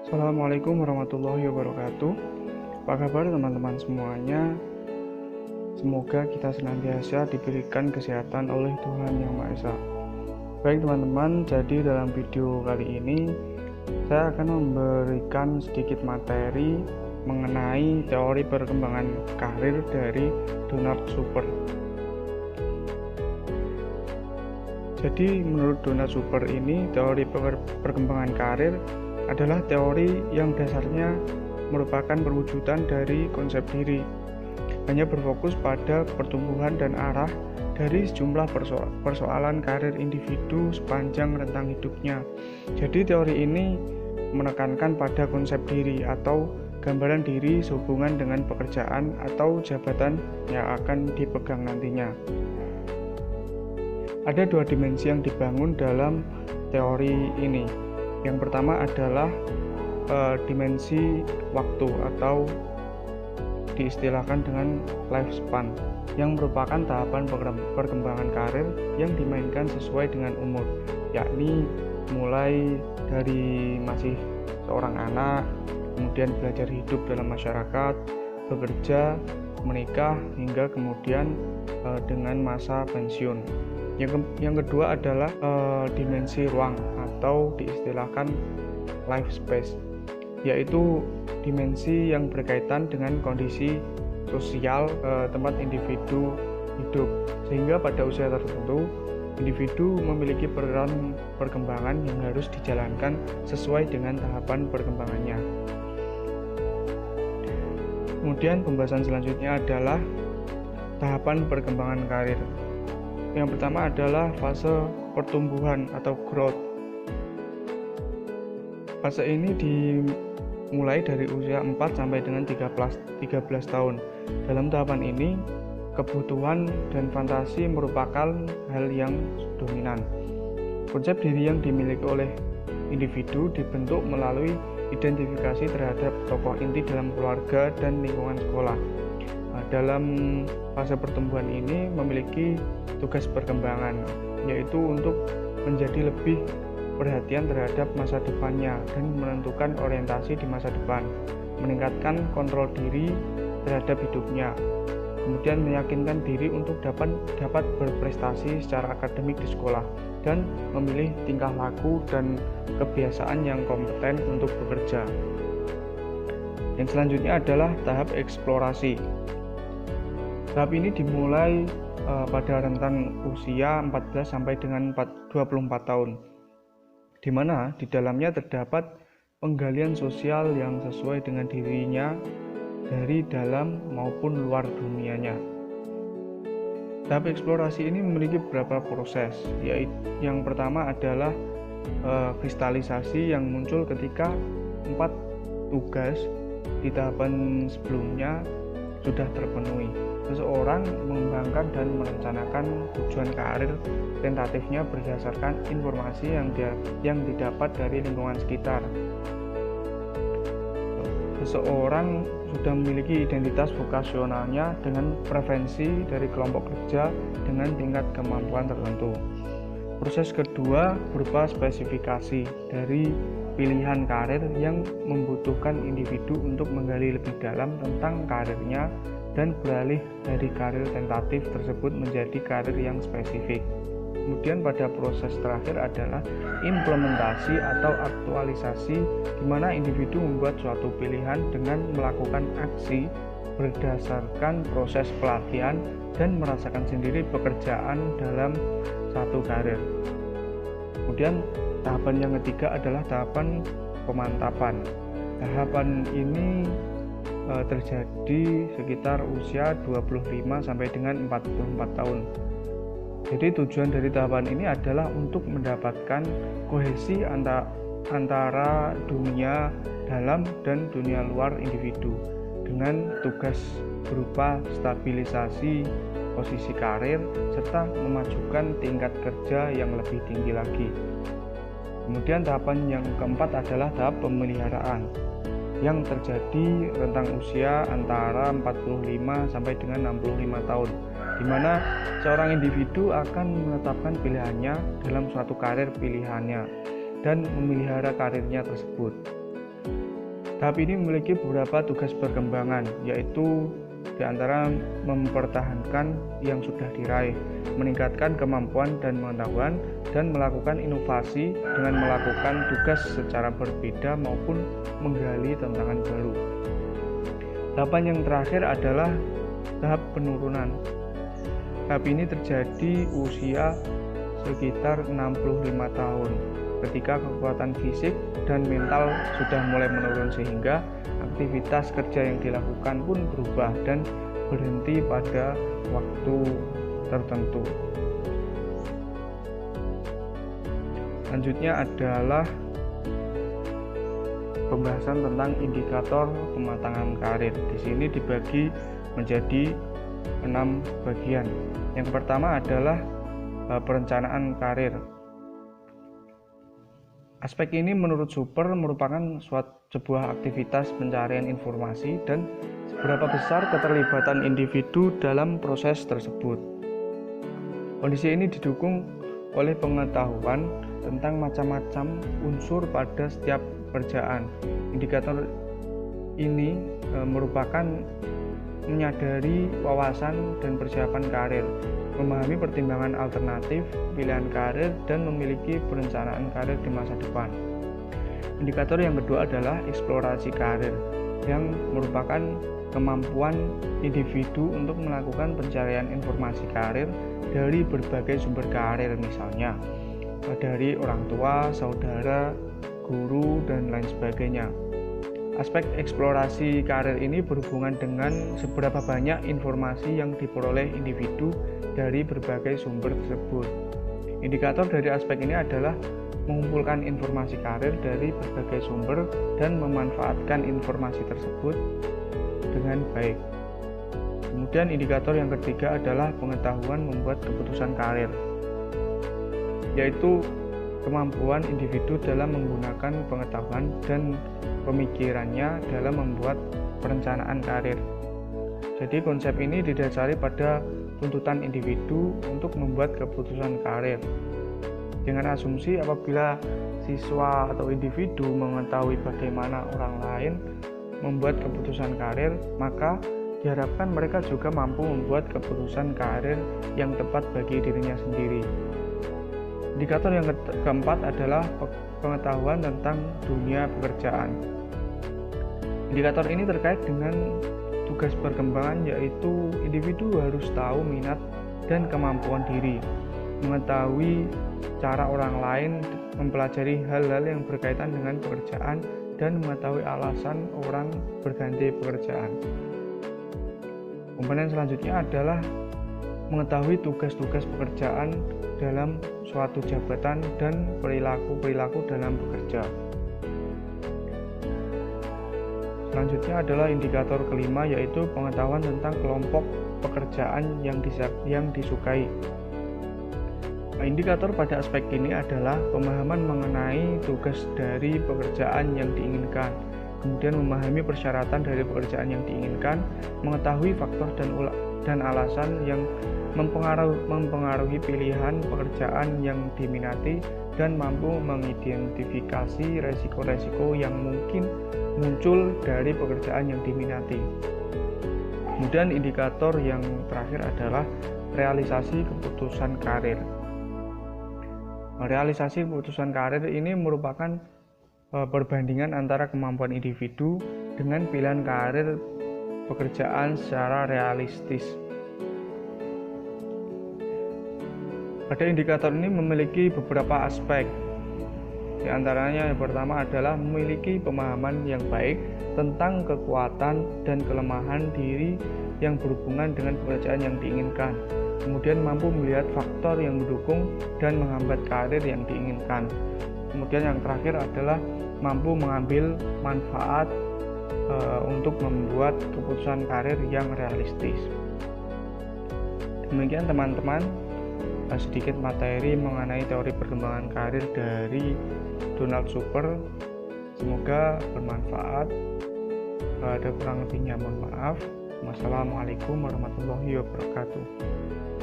Assalamualaikum warahmatullahi wabarakatuh. Apa kabar teman-teman semuanya? Semoga kita senantiasa diberikan kesehatan oleh Tuhan Yang Maha Esa. Baik teman-teman, jadi dalam video kali ini saya akan memberikan sedikit materi mengenai teori perkembangan karir dari Donald Super. Jadi menurut Donald Super ini, teori perkembangan karir adalah teori yang dasarnya merupakan perwujudan dari konsep diri, hanya berfokus pada pertumbuhan dan arah dari sejumlah persoalan karir individu sepanjang rentang hidupnya. Jadi teori ini menekankan pada konsep diri atau gambaran diri sehubungan dengan pekerjaan atau jabatan yang akan dipegang nantinya. Ada dua dimensi yang dibangun dalam teori ini. Yang pertama adalah dimensi waktu atau diistilahkan dengan lifespan, yang merupakan tahapan perkembangan karir yang dimainkan sesuai dengan umur, yakni mulai dari masih seorang anak, kemudian belajar hidup dalam masyarakat, bekerja, menikah, hingga kemudian dengan masa pensiun. Yang kedua adalah dimensi ruang atau diistilahkan life space, yaitu dimensi yang berkaitan dengan kondisi sosial tempat individu hidup, sehingga pada usia tertentu individu memiliki peran perkembangan yang harus dijalankan sesuai dengan tahapan perkembangannya. Kemudian pembahasan selanjutnya adalah tahapan perkembangan karir. Yang pertama adalah fase pertumbuhan atau growth. Fase ini dimulai dari usia 4 sampai dengan 13 tahun. Dalam tahapan ini, kebutuhan dan fantasi merupakan hal yang dominan. Konsep diri yang dimiliki oleh individu dibentuk melalui identifikasi terhadap tokoh inti dalam keluarga dan lingkungan sekolah. Dalam fase pertumbuhan ini memiliki tugas perkembangan, yaitu untuk menjadi lebih perhatian terhadap masa depannya dan menentukan orientasi di masa depan, meningkatkan kontrol diri terhadap hidupnya, kemudian meyakinkan diri untuk dapat berprestasi secara akademik di sekolah, dan memilih tingkah laku dan kebiasaan yang kompeten untuk bekerja. Yang selanjutnya adalah tahap eksplorasi. Tahap ini dimulai pada rentang usia 14 sampai dengan 24 tahun, di mana di dalamnya terdapat penggalian sosial yang sesuai dengan dirinya dari dalam maupun luar dunianya. Tahap eksplorasi ini memiliki beberapa proses, yaitu yang pertama adalah kristalisasi yang muncul ketika 4 tugas di tahapan sebelumnya sudah terpenuhi. Seseorang mengembangkan dan merencanakan tujuan karir tentatifnya berdasarkan informasi yang didapat dari lingkungan sekitar. Seseorang sudah memiliki identitas vokasionalnya dengan preferensi dari kelompok kerja dengan tingkat kemampuan tertentu. Proses kedua berupa spesifikasi dari pilihan karir yang membutuhkan individu untuk menggali lebih dalam tentang karirnya dan beralih dari karir tentatif tersebut menjadi karir yang spesifik. Kemudian pada proses terakhir adalah implementasi atau aktualisasi, di mana individu membuat suatu pilihan dengan melakukan aksi berdasarkan proses pelatihan dan merasakan sendiri pekerjaan dalam satu karir. Kemudian tahapan yang ketiga adalah tahapan pemantapan. Tahapan ini terjadi sekitar usia 25 sampai dengan 44 tahun. Jadi tujuan dari tahapan ini adalah untuk mendapatkan kohesi antara dunia dalam dan dunia luar individu, dengan tugas berupa stabilisasi posisi karir serta memajukan tingkat kerja yang lebih tinggi lagi. Kemudian tahapan yang keempat adalah tahap pemeliharaan, yang terjadi rentang usia antara 45 sampai dengan 65 tahun, di mana seorang individu akan menetapkan pilihannya dalam suatu karir pilihannya dan memelihara karirnya tersebut. Tahap ini memiliki beberapa tugas perkembangan, yaitu diantara mempertahankan yang sudah diraih, meningkatkan kemampuan dan pengetahuan, dan melakukan inovasi dengan melakukan tugas secara berbeda maupun menggali tantangan baru. Tahapan yang terakhir adalah tahap penurunan. Tahap ini terjadi usia sekitar 65 tahun, ketika kekuatan fisik dan mental sudah mulai menurun sehingga aktivitas kerja yang dilakukan pun berubah dan berhenti pada waktu tertentu. Selanjutnya adalah pembahasan tentang indikator kematangan karir. Di sini dibagi menjadi 6 bagian. Yang pertama adalah perencanaan karir. Aspek ini menurut Super merupakan sebuah aktivitas pencarian informasi dan seberapa besar keterlibatan individu dalam proses tersebut. Kondisi ini didukung oleh pengetahuan tentang macam-macam unsur pada setiap pekerjaan. Indikator ini merupakan menyadari wawasan dan persiapan karir, memahami pertimbangan alternatif, pilihan karir, dan memiliki perencanaan karir di masa depan. Indikator yang kedua adalah eksplorasi karir, yang merupakan kemampuan individu untuk melakukan pencarian informasi karir dari berbagai sumber karir, misalnya dari orang tua, saudara, guru, dan lain sebagainya. Aspek eksplorasi karir ini berhubungan dengan seberapa banyak informasi yang diperoleh individu dari berbagai sumber tersebut. Indikator dari aspek ini adalah mengumpulkan informasi karir dari berbagai sumber dan memanfaatkan informasi tersebut dengan baik. Kemudian indikator yang ketiga adalah pengetahuan membuat keputusan karir, yaitu kemampuan individu dalam menggunakan pengetahuan dan pemikirannya dalam membuat perencanaan karir. Jadi konsep ini didasari pada tuntutan individu untuk membuat keputusan karir. Dengan asumsi apabila siswa atau individu mengetahui bagaimana orang lain membuat keputusan karir, maka diharapkan mereka juga mampu membuat keputusan karir yang tepat bagi dirinya sendiri. Indikator yang keempat adalah pengetahuan tentang dunia pekerjaan. Indikator ini terkait dengan tugas perkembangan, yaitu individu harus tahu minat dan kemampuan diri, mengetahui cara orang lain, mempelajari hal-hal yang berkaitan dengan pekerjaan, dan mengetahui alasan orang berganti pekerjaan. Komponen selanjutnya adalah mengetahui tugas-tugas pekerjaan dalam suatu jabatan dan perilaku-perilaku dalam bekerja. Selanjutnya adalah indikator kelima, yaitu pengetahuan tentang kelompok pekerjaan yang disukai. Indikator pada aspek ini adalah pemahaman mengenai tugas dari pekerjaan yang diinginkan, kemudian memahami persyaratan dari pekerjaan yang diinginkan, mengetahui faktor dan alasan yang mempengaruhi pilihan pekerjaan yang diminati, dan mampu mengidentifikasi resiko-resiko yang mungkin muncul dari pekerjaan yang diminati. Kemudian indikator yang terakhir adalah realisasi keputusan karir. Realisasi keputusan karir ini merupakan perbandingan antara kemampuan individu dengan pilihan karir pekerjaan secara realistis. Pada indikator ini memiliki beberapa aspek. Di antaranya yang pertama adalah memiliki pemahaman yang baik tentang kekuatan dan kelemahan diri yang berhubungan dengan pekerjaan yang diinginkan. Kemudian mampu melihat faktor yang mendukung dan menghambat karir yang diinginkan. Kemudian yang terakhir adalah mampu mengambil manfaat untuk membuat keputusan karir yang realistis. Demikian teman-teman, sedikit materi mengenai teori perkembangan karir dari Donald Super. Semoga bermanfaat. Ada kurang lebihnya mohon maaf. Wassalamualaikum warahmatullahi wabarakatuh.